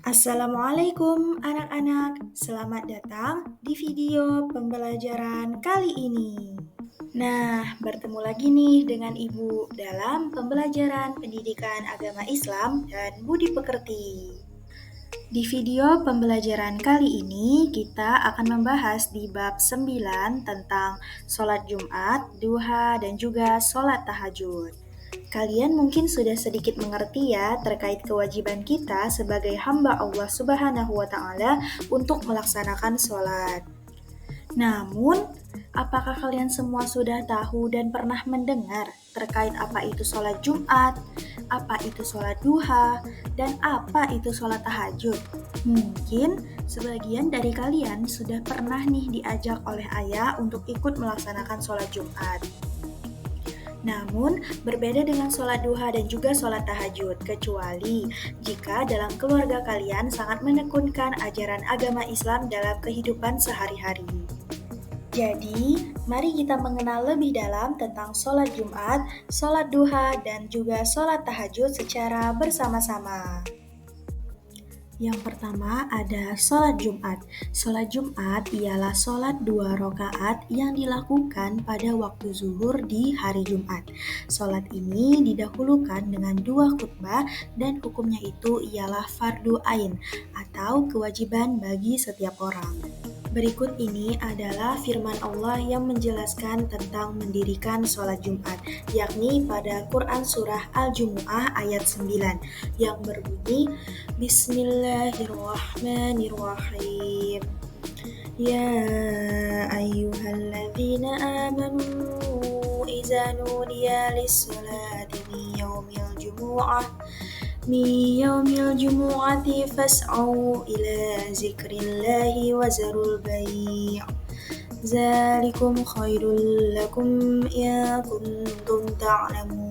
Assalamualaikum anak-anak, selamat datang di video pembelajaran kali ini. Nah, bertemu lagi nih dengan Ibu dalam pembelajaran pendidikan agama Islam dan budi pekerti. Di video pembelajaran kali ini, kita akan membahas di bab 9 tentang sholat Jumat, duha, dan juga sholat tahajud. Kalian mungkin sudah sedikit mengerti ya terkait kewajiban kita sebagai hamba Allah Subhanahu wa Ta'ala untuk melaksanakan sholat. Namun, apakah kalian semua sudah tahu dan pernah mendengar terkait apa itu sholat Jumat, apa itu sholat duha, dan apa itu sholat tahajud? Mungkin sebagian dari kalian sudah pernah nih diajak oleh ayah untuk ikut melaksanakan sholat Jumat. Namun, berbeda dengan sholat duha dan juga sholat tahajud, kecuali jika dalam keluarga kalian sangat menekunkan ajaran agama Islam dalam kehidupan sehari-hari. Jadi, mari kita mengenal lebih dalam tentang sholat Jumat, sholat duha, dan juga sholat tahajud secara bersama-sama. Yang pertama ada sholat Jumat. Sholat Jumat ialah sholat 2 rakaat yang dilakukan pada waktu zuhur di hari Jumat. Sholat ini didahulukan dengan 2 khutbah dan hukumnya itu ialah fardu ain atau kewajiban bagi setiap orang. Berikut ini adalah firman Allah yang menjelaskan tentang mendirikan sholat Jumat, yakni pada Quran Surah Al-Jumu'ah ayat 9, yang berbunyi, Bismillahirrahmanirrahim. Ya ayyuhalladzina amanu iza nudiya lis-salati min yaumil jumu'ati fas'au ila zikrillahi wa zarul bai' zalikum khairul lakum in kuntum ta'lamun,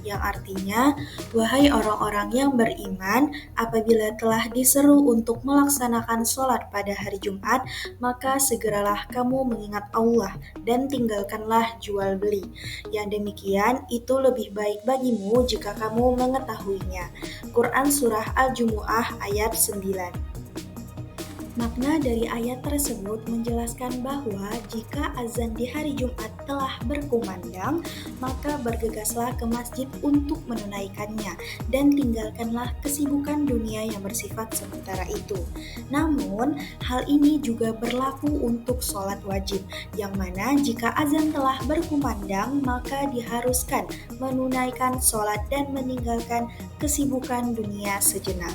yang artinya, wahai orang-orang yang beriman, apabila telah diseru untuk melaksanakan sholat pada hari Jumat, maka segeralah kamu mengingat Allah dan tinggalkanlah jual beli. Yang demikian itu lebih baik bagimu jika kamu mengetahuinya. Quran Surah Al-Jumu'ah ayat 9. Makna dari ayat tersebut menjelaskan bahwa jika azan di hari Jumat telah berkumandang, maka bergegaslah ke masjid untuk menunaikannya dan tinggalkanlah kesibukan dunia yang bersifat sementara itu. Namun, hal ini juga berlaku untuk sholat wajib, yang mana jika azan telah berkumandang, maka diharuskan menunaikan sholat dan meninggalkan kesibukan dunia sejenak.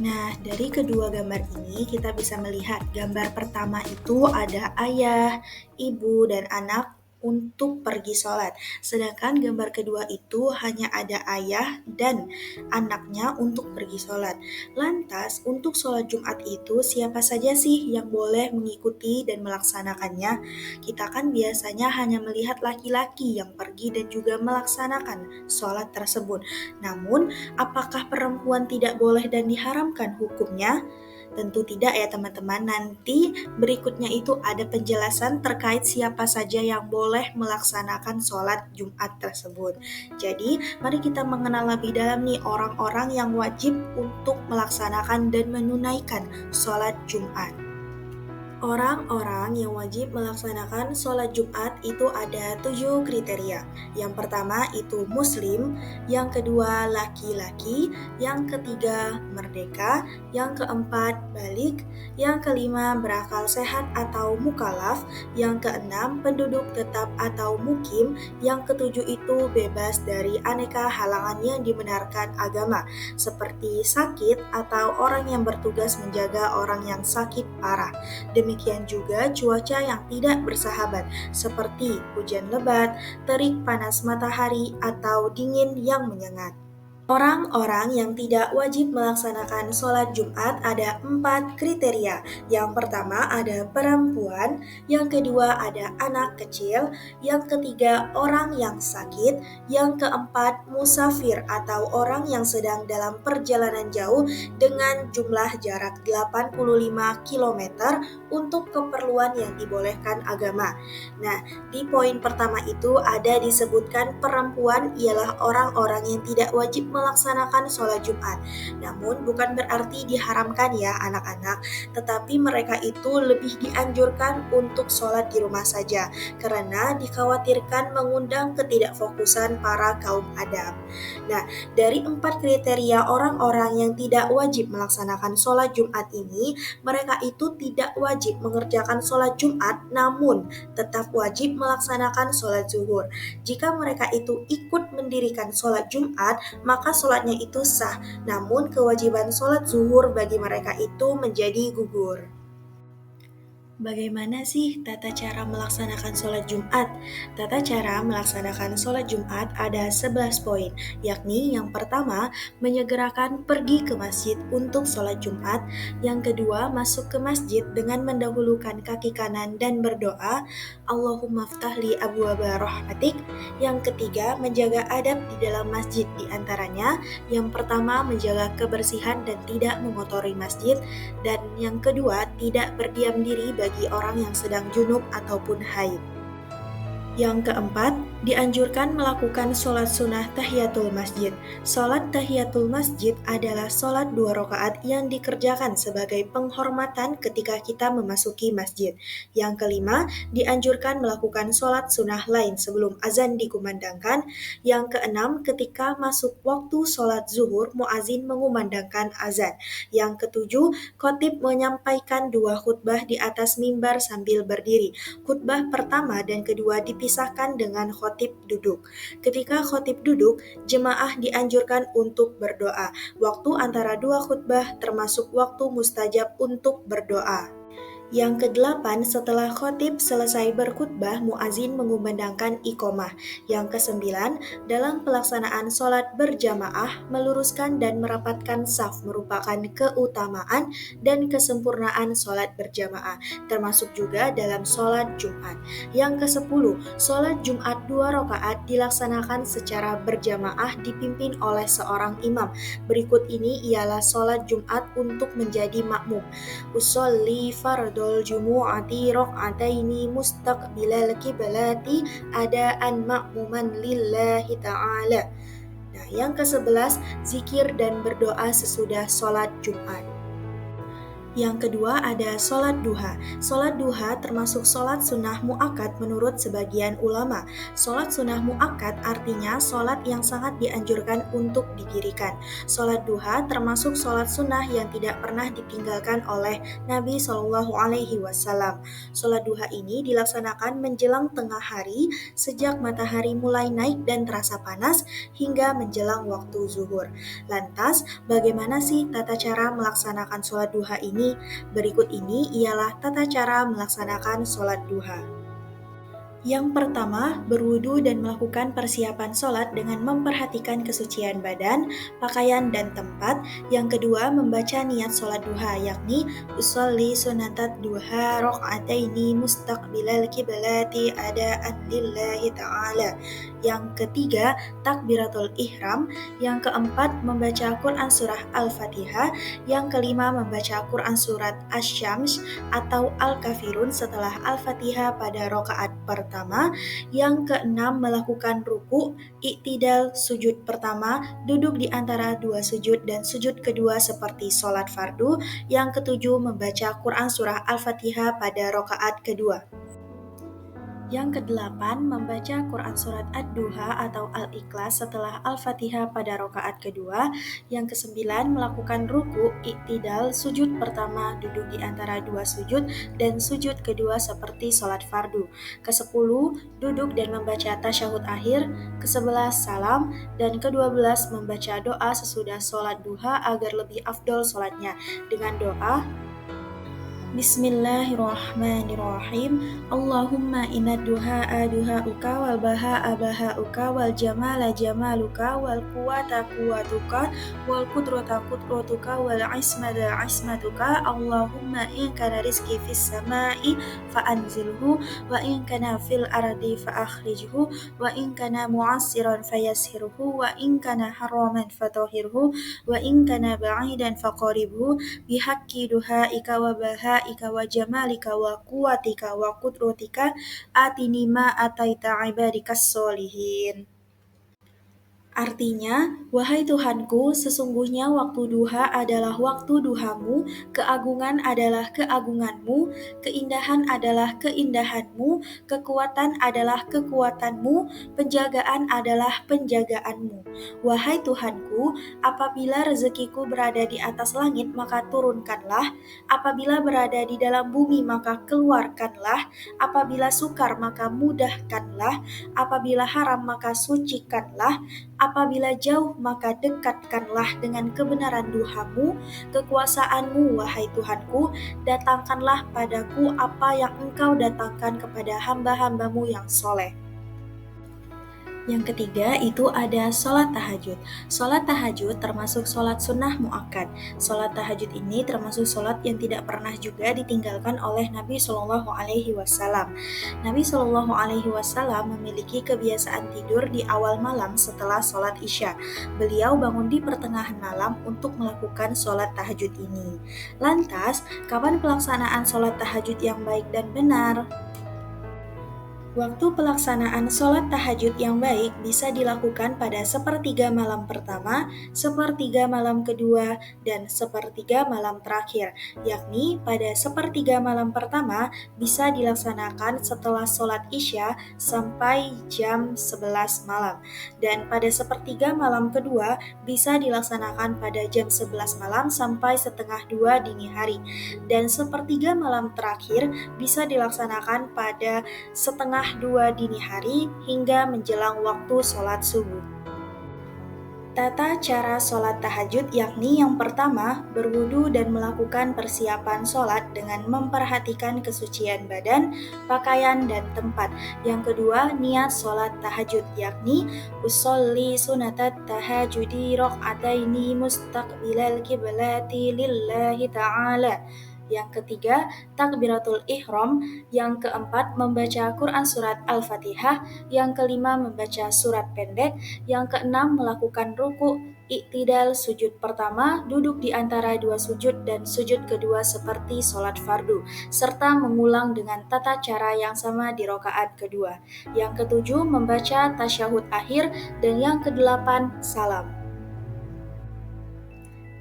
Nah, dari kedua gambar ini kita bisa melihat gambar pertama itu ada ayah, ibu, dan anak untuk pergi sholat. Sedangkan gambar kedua itu hanya ada ayah dan anaknya untuk pergi sholat. Lantas, untuk sholat Jumat itu siapa saja sih yang boleh mengikuti dan melaksanakannya? Kita kan biasanya hanya melihat laki-laki yang pergi dan juga melaksanakan sholat tersebut. Namun, apakah perempuan tidak boleh dan diharamkan hukumnya? Tentu tidak ya teman-teman. Nanti berikutnya itu ada penjelasan terkait siapa saja yang boleh melaksanakan sholat Jumat tersebut. Jadi mari kita mengenal lebih dalam nih orang-orang yang wajib untuk melaksanakan dan menunaikan sholat Jumat. Orang-orang yang wajib melaksanakan sholat Jumat itu ada 7 kriteria. Yang pertama itu muslim, yang kedua laki-laki, yang ketiga merdeka, yang keempat balik, yang kelima berakal sehat atau mukallaf, yang keenam penduduk tetap atau mukim, yang ketujuh itu bebas dari aneka halangan yang dibenarkan agama, seperti sakit atau orang yang bertugas menjaga orang yang sakit parah. Demikian juga cuaca yang tidak bersahabat, seperti hujan lebat, terik panas matahari, atau dingin yang menyengat. Orang-orang yang tidak wajib melaksanakan sholat Jumat ada 4 kriteria. Yang pertama ada perempuan, yang kedua ada anak kecil, yang ketiga orang yang sakit, yang keempat musafir atau orang yang sedang dalam perjalanan jauh dengan jumlah jarak 85 km untuk keperluan yang dibolehkan agama. Nah, di poin pertama itu ada disebutkan perempuan ialah orang-orang yang tidak wajib melaksanakan sholat Jumat. Namun bukan berarti diharamkan ya anak-anak, tetapi mereka itu lebih dianjurkan untuk sholat di rumah saja, karena dikhawatirkan mengundang ketidakfokusan para kaum adam. Nah, dari 4 kriteria orang-orang yang tidak wajib melaksanakan sholat Jumat ini, mereka itu tidak wajib mengerjakan sholat Jumat, namun tetap wajib melaksanakan sholat zuhur. Jika mereka itu ikut mendirikan sholat Jumat, maka sholatnya itu sah, namun kewajiban sholat zuhur bagi mereka itu menjadi gugur. Bagaimana sih tata cara melaksanakan sholat Jumat? Tata cara melaksanakan sholat Jumat ada 11 poin, yakni yang pertama, menyegerakan pergi ke masjid untuk sholat Jumat. Yang kedua, masuk ke masjid dengan mendahulukan kaki kanan dan berdoa, Allahumma ftahli abwaaba rahmatik. Yang ketiga, menjaga adab di dalam masjid, di antaranya yang pertama, menjaga kebersihan dan tidak mengotori masjid. Dan yang kedua, tidak berdiam diri bagi orang yang sedang junub ataupun haid. Yang keempat, dianjurkan melakukan sholat sunnah tahiyatul masjid. Sholat tahiyatul masjid adalah sholat 2 rakaat yang dikerjakan sebagai penghormatan ketika kita memasuki masjid. Yang kelima, dianjurkan melakukan sholat sunnah lain sebelum azan dikumandangkan. Yang keenam, ketika masuk waktu sholat zuhur, muazin mengumandangkan azan. Yang ketujuh, khatib menyampaikan 2 khutbah di atas mimbar sambil berdiri. Khutbah pertama dan kedua dipisahkan dengan khotib duduk. Ketika khotib duduk, jemaah dianjurkan untuk berdoa. Waktu antara 2 khutbah termasuk waktu mustajab untuk berdoa. Yang kedelapan, setelah khotib selesai berkhutbah, muazin mengumandangkan iqomah. Yang kesembilan, dalam pelaksanaan sholat berjamaah, meluruskan dan merapatkan saf merupakan keutamaan dan kesempurnaan sholat berjamaah, termasuk juga dalam sholat Jumat. Yang kesepuluh, sholat Jumat 2 rakaat dilaksanakan secara berjamaah dipimpin oleh seorang imam. Berikut ini ialah sholat Jumat untuk menjadi makmum. Usolli fardul jumu'ati raq'ataini mustaqbilal qiblati adaan ma'muman lillahi ta'ala. Nah, yang ke-11, zikir dan berdoa sesudah sholat Jumat. Yang kedua ada sholat duha. Sholat duha termasuk sholat sunnah mu'akkad menurut sebagian ulama. Sholat sunnah mu'akkad artinya sholat yang sangat dianjurkan untuk didirikan. Sholat duha termasuk sholat sunnah yang tidak pernah ditinggalkan oleh Nabi SAW. Sholat duha ini dilaksanakan menjelang tengah hari sejak matahari mulai naik dan terasa panas hingga menjelang waktu zuhur. Lantas, bagaimana sih tata cara melaksanakan sholat duha ini? Berikut ini ialah tata cara melaksanakan sholat duha. Yang pertama, berwudu dan melakukan persiapan sholat dengan memperhatikan kesucian badan, pakaian, dan tempat. Yang kedua, membaca niat sholat duha, yakni usolli sunatat duha raq'ataini mustaqbilal qiblati adaan lillahi ta'ala. Yang ketiga, takbiratul ihram. Yang keempat, membaca Quran surah Al-Fatihah. Yang kelima, membaca Quran surat Asy-Syams atau Al-Kafirun setelah Al-Fatihah pada rakaat pertama. Yang keenam, melakukan ruku, iktidal, sujud pertama, duduk di antara 2 sujud dan sujud kedua seperti sholat fardu. Yang ketujuh, membaca Quran surah Al-Fatihah pada rakaat kedua. Yang kedelapan, membaca Quran Surat Ad-Duha atau Al-Ikhlas setelah Al-Fatihah pada rakaat kedua. Yang kesembilan, melakukan ruku, iktidal, sujud pertama, duduk di antara 2 sujud, dan sujud kedua seperti sholat fardu. Kesepuluh, duduk dan membaca tasyahud akhir. Kesebelas, salam. Dan kedua belas, membaca doa sesudah sholat duha agar lebih afdol sholatnya dengan doa Bismillahirrahmanirrahim. Allahumma inna duha'a duha'uka wal baha'a baha'uka wal jamala jamaluka wal quwata quwatuka wal qudrata qudratuka wal ismata ismatuka. Allahumma in kana rizqi fis sama'i fa'anzilhu wa in kana fil ardi fa'akhrijhu wa in kana mu'assiran fayassirhu wa in kana haraman fatahhirhu wa in kana ba'idan faqaribhu bihaqqi duha'ika wa baha'a wa jamalika wa quwwatika wa qudratika atini ma ataita ibadikas solihin. Artinya, wahai Tuhanku, sesungguhnya waktu duha adalah waktu duhamu, keagungan adalah keagunganmu, keindahan adalah keindahanmu, kekuatan adalah kekuatanmu, penjagaan adalah penjagaanmu. Wahai Tuhanku, apabila rezekiku berada di atas langit, maka turunkanlah, apabila berada di dalam bumi, maka keluarkanlah, apabila sukar, maka mudahkanlah, apabila haram, maka sucikanlah, apabila jauh maka dekatkanlah dengan kebenaran duhamu, kekuasaanmu wahai Tuhanku, datangkanlah padaku apa yang engkau datangkan kepada hamba-hambamu yang soleh. Yang ketiga itu ada sholat tahajud. Sholat tahajud termasuk sholat sunnah mu'akkad. Sholat tahajud ini termasuk sholat yang tidak pernah juga ditinggalkan oleh Nabi Shallallahu Alaihi Wasallam. Nabi Shallallahu Alaihi Wasallam memiliki kebiasaan tidur di awal malam setelah sholat isya. Beliau bangun di pertengahan malam untuk melakukan sholat tahajud ini. Lantas, kapan pelaksanaan sholat tahajud yang baik dan benar? Waktu pelaksanaan sholat tahajud yang baik bisa dilakukan pada sepertiga malam pertama, sepertiga malam kedua, dan sepertiga malam terakhir, yakni pada sepertiga malam pertama bisa dilaksanakan setelah sholat isya sampai jam 11 malam, dan pada sepertiga malam kedua bisa dilaksanakan pada jam 11 malam sampai setengah 2 dini hari, dan sepertiga malam terakhir bisa dilaksanakan pada setengah 2 dini hari hingga menjelang waktu sholat subuh. Tata cara sholat tahajud yakni yang pertama, berwudu dan melakukan persiapan sholat dengan memperhatikan kesucian badan, pakaian, dan tempat. Yang kedua, niat sholat tahajud yakni usolli sunatat tahajudi rok'ataini mustaqbilal kiblati lillahi ta'ala. Yang ketiga, takbiratul ihram. Yang keempat, membaca Quran surat Al-Fatihah. Yang kelima, membaca surat pendek. Yang keenam, melakukan ruku, iktidal, sujud pertama, duduk di antara dua sujud, dan sujud kedua seperti sholat fardu, serta mengulang dengan tata cara yang sama di rokaat kedua. Yang ketujuh, membaca tasyahud akhir, dan yang kedelapan, salam.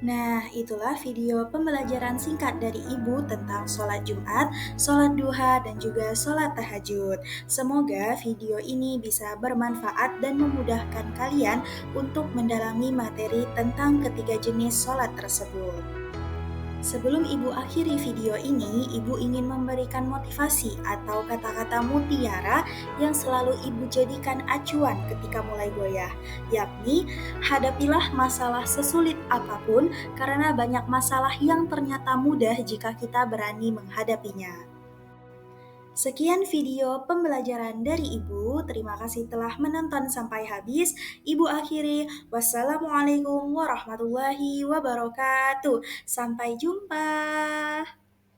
Nah, itulah video pembelajaran singkat dari Ibu tentang sholat Jumat, sholat duha, dan juga sholat tahajud. Semoga video ini bisa bermanfaat dan memudahkan kalian untuk mendalami materi tentang ketiga jenis sholat tersebut. Sebelum Ibu akhiri video ini, Ibu ingin memberikan motivasi atau kata-kata mutiara yang selalu Ibu jadikan acuan ketika mulai goyah, yakni hadapilah masalah sesulit apapun karena banyak masalah yang ternyata mudah jika kita berani menghadapinya. Sekian video pembelajaran dari Ibu. Terima kasih telah menonton sampai habis. Ibu akhiri. Wassalamualaikum warahmatullahi wabarakatuh. Sampai jumpa.